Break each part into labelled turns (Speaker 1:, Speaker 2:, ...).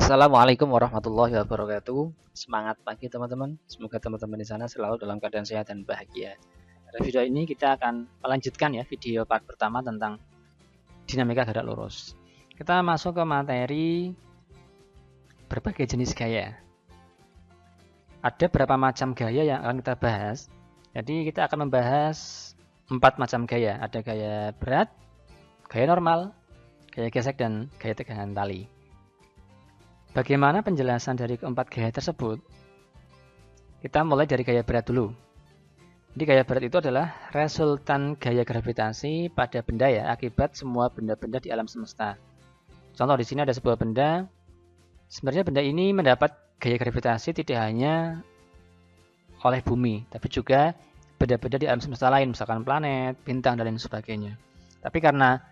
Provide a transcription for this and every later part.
Speaker 1: Assalamualaikum warahmatullahi wabarakatuh. Semangat pagi teman-teman. Semoga teman-teman di sana selalu dalam keadaan sehat dan bahagia. Pada video ini kita akan melanjutkan ya video part pertama tentang dinamika gerak lurus. Kita masuk ke materi berbagai jenis gaya. Ada berapa macam gaya yang akan kita bahas. Jadi kita akan membahas 4 macam gaya. Ada gaya berat, gaya normal, gaya gesek, dan gaya tegangan tali. Bagaimana penjelasan dari keempat gaya tersebut? Kita mulai dari gaya berat dulu. Jadi gaya berat itu adalah resultan gaya gravitasi pada benda ya, akibat semua benda-benda di alam semesta. Contoh di sini ada sebuah benda. Sebenarnya benda ini mendapat gaya gravitasi tidak hanya oleh bumi, tapi juga benda-benda di alam semesta lain, misalkan planet, bintang, dan lain sebagainya. Tapi karena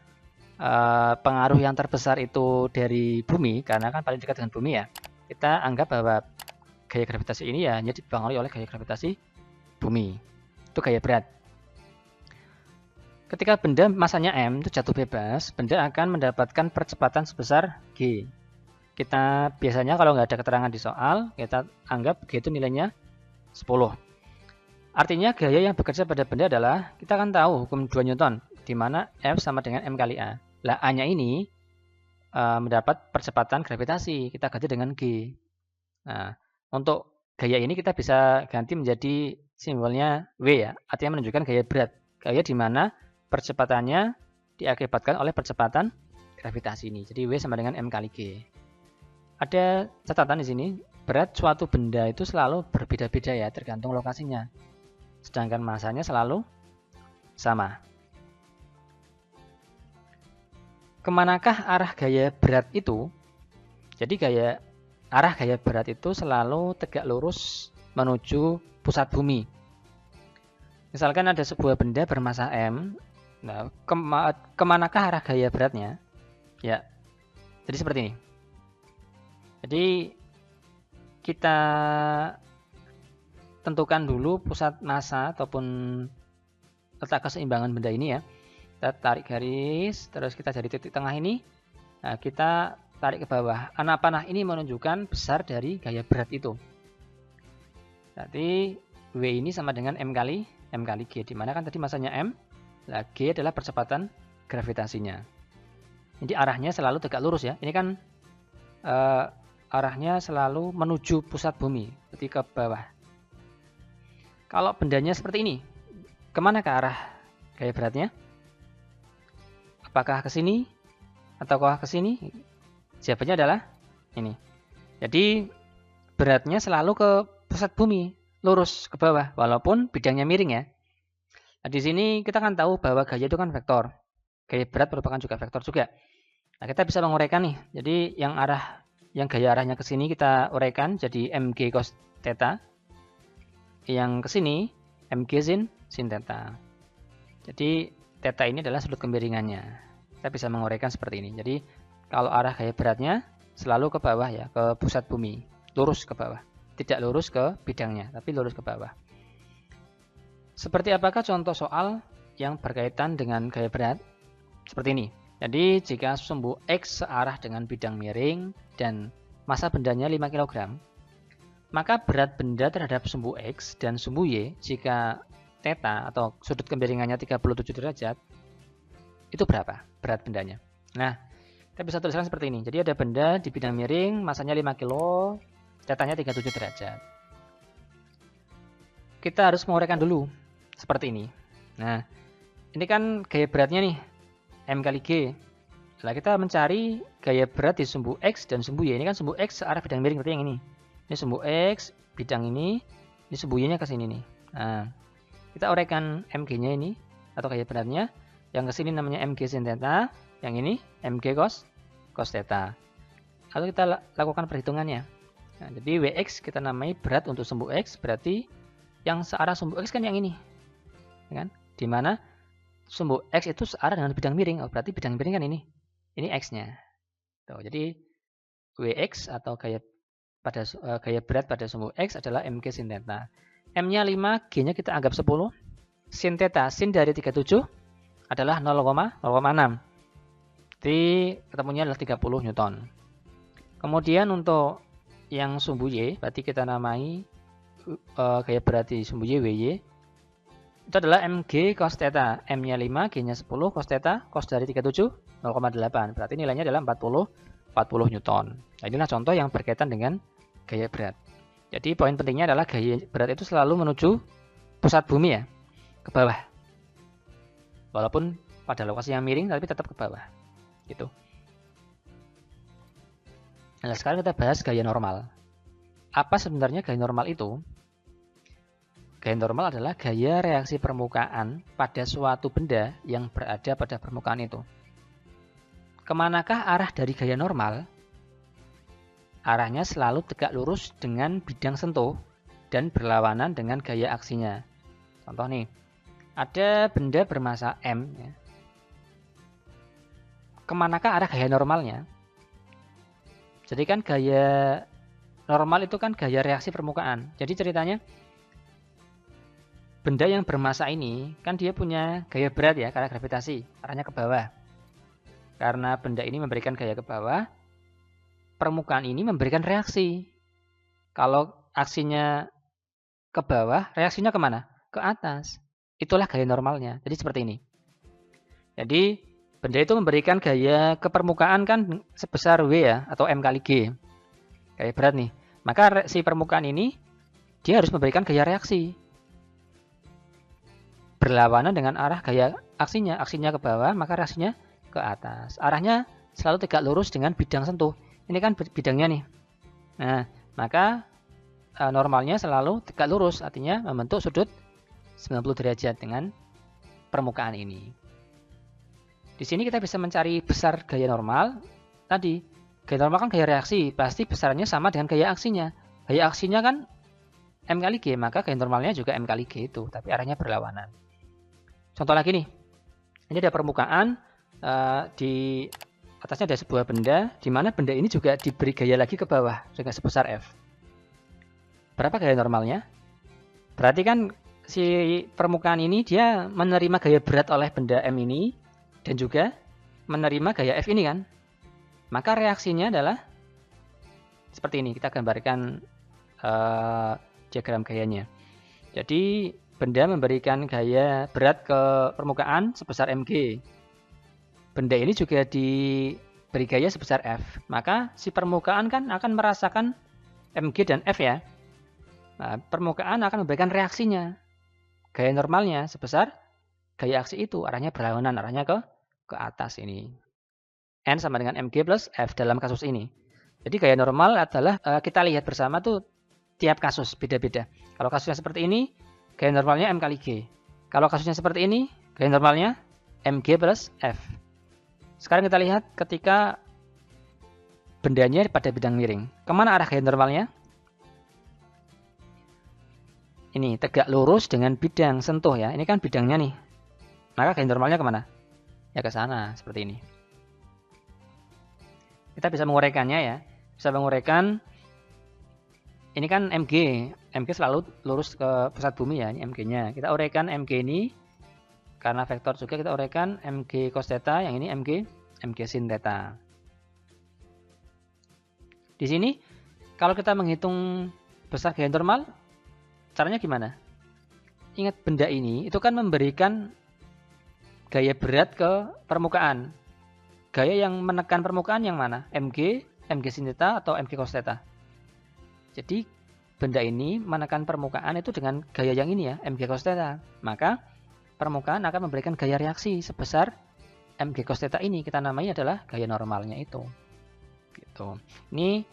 Speaker 1: pengaruh yang terbesar itu dari bumi, karena kan paling dekat dengan bumi ya, kita anggap bahwa gaya gravitasi ini ya hanya dipengaruhi oleh gaya gravitasi bumi. Itu gaya berat. Ketika benda masanya M itu jatuh bebas, benda akan mendapatkan percepatan sebesar G. Kita biasanya kalau nggak ada keterangan di soal, kita anggap G itu nilainya 10. Artinya gaya yang bekerja pada benda adalah, kita akan tahu hukum 2 Newton, di mana F sama dengan M kali A. Lah A-nya ini mendapat percepatan gravitasi, kita ganti dengan G. Nah, untuk gaya ini kita bisa ganti menjadi simbolnya W ya, artinya menunjukkan gaya berat. Gaya di mana percepatannya diakibatkan oleh percepatan gravitasi ini. Jadi W sama dengan M kali G. Ada catatan di sini, berat suatu benda itu selalu berbeda-beda ya, tergantung lokasinya. Sedangkan masanya selalu sama. Kemanakah arah gaya berat itu? Jadi arah gaya berat itu selalu tegak lurus menuju pusat bumi. Misalkan ada sebuah benda bermassa M, nah kemanakah arah gaya beratnya? Ya, jadi seperti ini. Jadi kita tentukan dulu pusat massa ataupun letak keseimbangan benda ini ya. Kita tarik garis, terus kita cari titik tengah ini. Nah, kita tarik ke bawah. Anak panah ini menunjukkan besar dari gaya berat itu. Berarti W ini sama dengan M kali G. Dimana kan tadi masanya M, nah G adalah percepatan gravitasinya. Jadi arahnya selalu tegak lurus ya. Ini kan arahnya selalu menuju pusat bumi, berarti ke bawah. Kalau bendanya seperti ini, kemana ke arah gaya beratnya? Apakah ke sini ataukah ke sini? Jawabannya adalah ini. Jadi beratnya selalu ke pusat bumi, lurus ke bawah, walaupun bidangnya miring ya. Nah, di sini kita kan tahu bahwa gaya itu kan vektor. Gaya berat merupakan juga vektor juga. Nah, kita bisa menguraikan nih. Jadi yang gaya arahnya ke sini kita uraikan jadi mg cos theta. Yang ke sini mg sin theta. Jadi theta ini adalah sudut kemiringannya. Kita bisa menguraikan seperti ini. Jadi kalau arah gaya beratnya selalu ke bawah ya, ke pusat bumi, lurus ke bawah. Tidak lurus ke bidangnya, tapi lurus ke bawah. Seperti apakah contoh soal yang berkaitan dengan gaya berat? Seperti ini. Jadi jika sumbu X searah dengan bidang miring dan massa bendanya 5 kg, maka berat benda terhadap sumbu X dan sumbu Y jika theta atau sudut kemiringannya 37 derajat, itu berapa berat bendanya? Nah, kita bisa tuliskan seperti ini. Jadi ada benda di bidang miring, masanya 5 kg, thetanya 37 derajat. Kita harus menguraikan dulu seperti ini. Nah, ini kan gaya beratnya nih, M kali G. Nah, kita mencari gaya berat di sumbu X dan sumbu Y. Ini kan sumbu X searah bidang miring, berarti yang ini. Ini sumbu X, bidang ini sumbu Y-nya ke sini nih. Nah, kita uraikan mg-nya ini atau gaya beratnya. Yang ke sini namanya mg sin theta, yang ini mg cos theta. Lalu kita lakukan perhitungannya. Nah, jadi Wx kita namai berat untuk sumbu X, berarti yang searah sumbu X kan yang ini. Ya kan? Di mana sumbu X itu searah dengan bidang miring. Oh, berarti bidang miring kan ini. Ini X-nya. Tuh, jadi Wx atau gaya berat pada sumbu X adalah mg sin theta. M-nya 5, G-nya kita anggap 10. Sin theta, sin dari 37 adalah 0,6. Jadi ketemunya adalah 30 Newton. Kemudian untuk yang sumbu Y, berarti kita namai gaya berat di sumbu Y, WY. Itu adalah mg cos theta. M-nya 5, G-nya 10, cos theta, cos dari 37, 0,8. Berarti nilainya adalah 40 Newton. Nah, inilah contoh yang berkaitan dengan gaya berat. Jadi poin pentingnya adalah gaya berat itu selalu menuju pusat bumi ya, ke bawah. Walaupun pada lokasi yang miring, tapi tetap ke bawah. Gitu. Nah, sekarang kita bahas gaya normal. Apa sebenarnya gaya normal itu? Gaya normal adalah gaya reaksi permukaan pada suatu benda yang berada pada permukaan itu. Kemanakah arah dari gaya normal? Arahnya selalu tegak lurus dengan bidang sentuh dan berlawanan dengan gaya aksinya. Contoh nih, ada benda bermassa M. Ya. Kemanakah arah gaya normalnya? Jadi kan gaya normal itu kan gaya reaksi permukaan. Jadi ceritanya, benda yang bermassa ini kan dia punya gaya berat ya, karena gravitasi, arahnya ke bawah. Karena benda ini memberikan gaya ke bawah, permukaan ini memberikan reaksi. Kalau aksinya ke bawah, reaksinya kemana? Ke atas. Itulah gaya normalnya. Jadi seperti ini. Jadi benda itu memberikan gaya ke permukaan kan sebesar W ya, atau M kali G. Gaya berat nih. Maka si permukaan ini, dia harus memberikan gaya reaksi. Berlawanan dengan arah gaya aksinya. Aksinya ke bawah, maka reaksinya ke atas. Arahnya selalu tegak lurus dengan bidang sentuh. Ini kan bidangnya nih. Nah, maka normalnya selalu tegak lurus, artinya membentuk sudut 90 derajat dengan permukaan ini. Di sini kita bisa mencari besar gaya normal. Tadi, gaya normal kan gaya reaksi, pasti besarnya sama dengan gaya aksinya. Gaya aksinya kan M kali G, maka gaya normalnya juga M kali G itu, tapi arahnya berlawanan. Contoh lagi nih, ini ada permukaan, di atasnya ada sebuah benda, di mana benda ini juga diberi gaya lagi ke bawah dengan sebesar F. Berapa gaya normalnya? Berarti kan si permukaan ini dia menerima gaya berat oleh benda M ini dan juga menerima gaya F ini kan. Maka reaksinya adalah seperti ini. Kita gambarkan diagram gayanya. Jadi benda memberikan gaya berat ke permukaan sebesar mg. Benda ini juga diberi gaya sebesar F. Maka si permukaan kan akan merasakan mg dan F ya. Nah, permukaan akan memberikan reaksinya. Gaya normalnya sebesar gaya aksi itu, arahnya berlawanan, arahnya ke atas ini. N sama dengan mg plus F dalam kasus ini. Jadi gaya normal adalah kita lihat bersama tuh tiap kasus beda-beda. Kalau kasusnya seperti ini, gaya normalnya M kali G. Kalau kasusnya seperti ini, gaya normalnya mg plus F. Sekarang kita lihat ketika bendanya pada bidang miring. Kemana arah gaya normalnya? Ini tegak lurus dengan bidang sentuh ya. Ini kan bidangnya nih. Maka gaya normalnya kemana? Ya ke sana, seperti ini. Kita bisa menguraikannya ya. Bisa menguraikan, ini kan mg. Mg selalu lurus ke pusat bumi ya. Ini mg-nya. Kita uraikan mg ini. Karena vektor juga kita uraikan mg cos theta. Yang ini mg sin theta. Di sini, kalau kita menghitung besar gaya normal, caranya gimana? Ingat benda ini itu kan memberikan gaya berat ke permukaan. Gaya yang menekan permukaan yang mana? mg sin theta atau mg cos theta? Jadi benda ini menekan permukaan itu dengan gaya yang ini ya, mg cos theta. Maka permukaan akan memberikan gaya reaksi sebesar mg cos theta ini. Kita namai adalah gaya normalnya itu. Gitu. Ini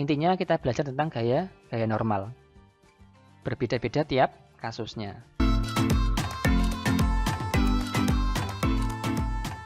Speaker 1: intinya kita belajar tentang gaya normal. Berbeda-beda tiap kasusnya.